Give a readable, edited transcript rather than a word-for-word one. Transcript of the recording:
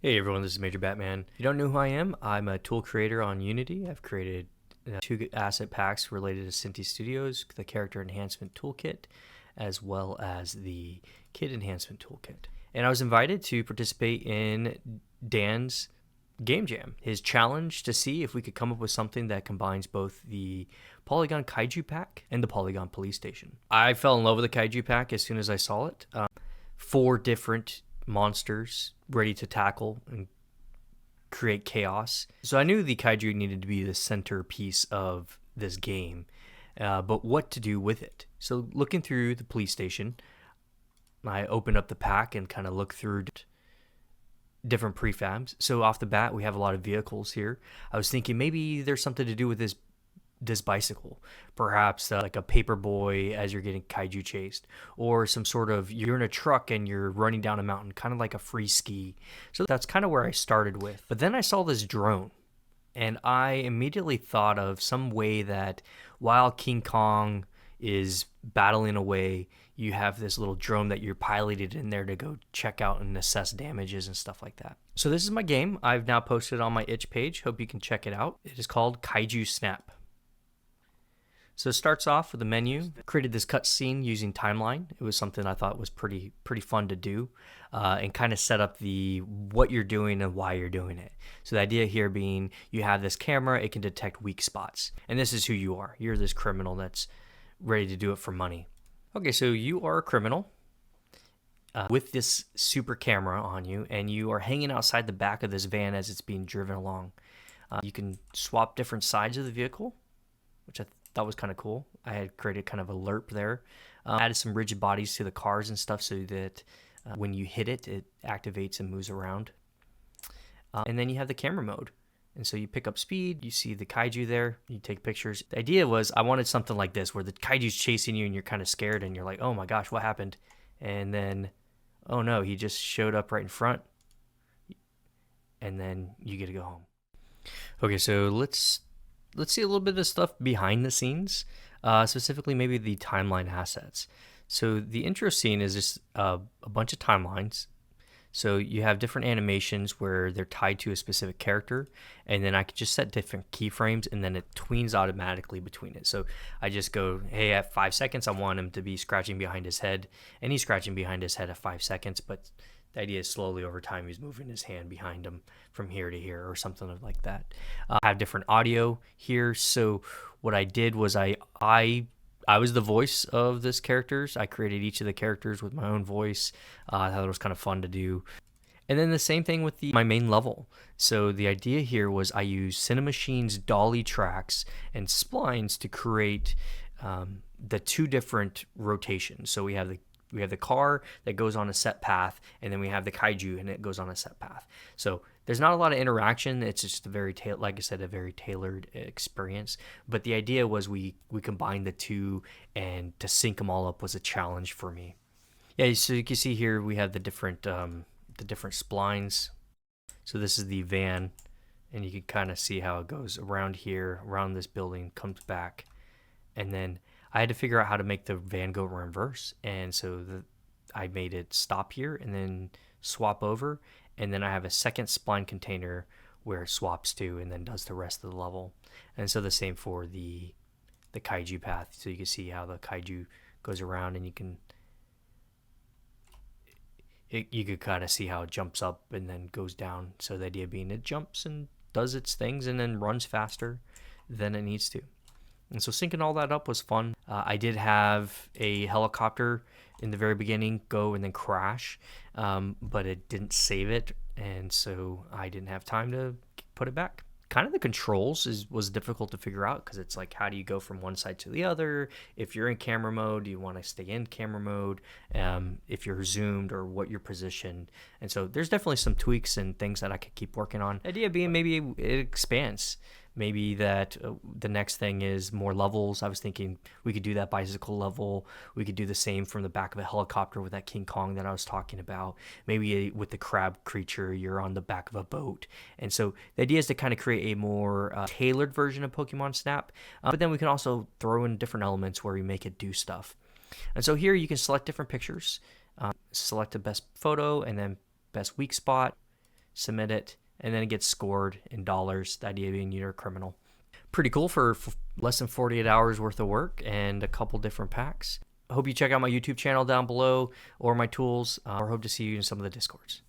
Hey everyone, this is Major Batman. If you don't know who I am, I'm a tool creator on Unity. I've created two asset packs related to Cinti Studios, the Character Enhancement Toolkit, as well as the Kit Enhancement Toolkit. And I was invited to participate in Dan's Game Jam, his challenge to see if we could come up with something that combines both the Polygon Kaiju Pack and the Polygon Police Station. I fell in love with the Kaiju Pack as soon as I saw it. 4 different monsters ready to tackle and create chaos. So I knew the kaiju needed to be the centerpiece of this game, but what to do with it? So looking through the police station, I opened up the pack and kind of looked through different prefabs. So off the bat, we have a lot of vehicles here. I was thinking maybe there's something to do with this bicycle, perhaps like a paper boy as you're getting kaiju chased, or some sort of you're in a truck and you're running down a mountain, kind of like a free ski. So that's kind of where I started with. But then I saw this drone and I immediately thought of some way that while King Kong is battling away, you have this little drone that you're piloted in there to go check out and assess damages and stuff like that. So this is my game. I've now posted it on my itch page. Hope you can check it out. It is called Kaiju Snap. So it starts off with a menu. Created this cutscene using timeline. It was something I thought was pretty fun to do, and kind of set up the what you're doing and why you're doing it. So the idea here being you have this camera, it can detect weak spots, and this is who you are. You're this criminal that's ready to do it for money. Okay, so you are a criminal with this super camera on you, and you are hanging outside the back of this van as it's being driven along. You can swap different sides of the vehicle, which that was kind of cool. I had created kind of a lerp there. Added some rigid bodies to the cars and stuff so that when you hit it, it activates and moves around. And then you have the camera mode. And so you pick up speed, you see the kaiju there, you take pictures. The idea was I wanted something like this where the kaiju's chasing you and you're kind of scared and you're like, oh my gosh, what happened? And then, oh no, he just showed up right in front. And then you get to go home. Okay, so let's see a little bit of stuff behind the scenes, specifically maybe the timeline assets. So the intro scene is just a bunch of timelines. So you have different animations where they're tied to a specific character, and then I could just set different keyframes, and then it tweens automatically between it. So I just go, hey, at 5 seconds, I want him to be scratching behind his head, and he's scratching behind his head at 5 seconds, but the idea is slowly over time he's moving his hand behind him from here to here or something like that. I have different audio here. So what I did was I was the voice of this characters. I created each of the characters with my own voice. I thought it was kind of fun to do. And then the same thing with my main level. So the idea here was I used Cinemachine's dolly tracks and splines to create the 2 different rotations. So we have the car that goes on a set path, and then we have the kaiju and it goes on a set path. So there's not a lot of interaction. It's just a very like I said, a very tailored experience. But the idea was we combined the 2, and to sync them all up was a challenge for me. Yeah, so you can see here we have the different splines. So this is the van, and you can kind of see how it goes around here, around this building, comes back, and then I had to figure out how to make the van go reverse, and so I made it stop here and then swap over, and then I have a second spline container where it swaps to and then does the rest of the level. And so the same for the kaiju path. So you can see how the kaiju goes around, and you could kind of see how it jumps up and then goes down. So the idea being it jumps and does its things and then runs faster than it needs to. And so syncing all that up was fun. I did have a helicopter in the very beginning go and then crash, but it didn't save it, and so I didn't have time to put it back. Kind of the controls was difficult to figure out because it's like, how do you go from one side to the other? If you're in camera mode, do you want to stay in camera mode? If you're zoomed, or what you're positioned. And so there's definitely some tweaks and things that I could keep working on. The idea being maybe it expands. Maybe that the next thing is more levels. I was thinking we could do that bicycle level. We could do the same from the back of a helicopter with that King Kong that I was talking about. Maybe with the crab creature, you're on the back of a boat. And so the idea is to kind of create a more tailored version of Pokemon Snap. But then we can also throw in different elements where we make it do stuff. And so here you can select different pictures. Select the best photo and then best weak spot. submit it, and then it gets scored in dollars, the idea being you're a criminal. Pretty cool for less than 48 hours worth of work and a couple different packs. I hope you check out my YouTube channel down below or my tools, or hope to see you in some of the Discords.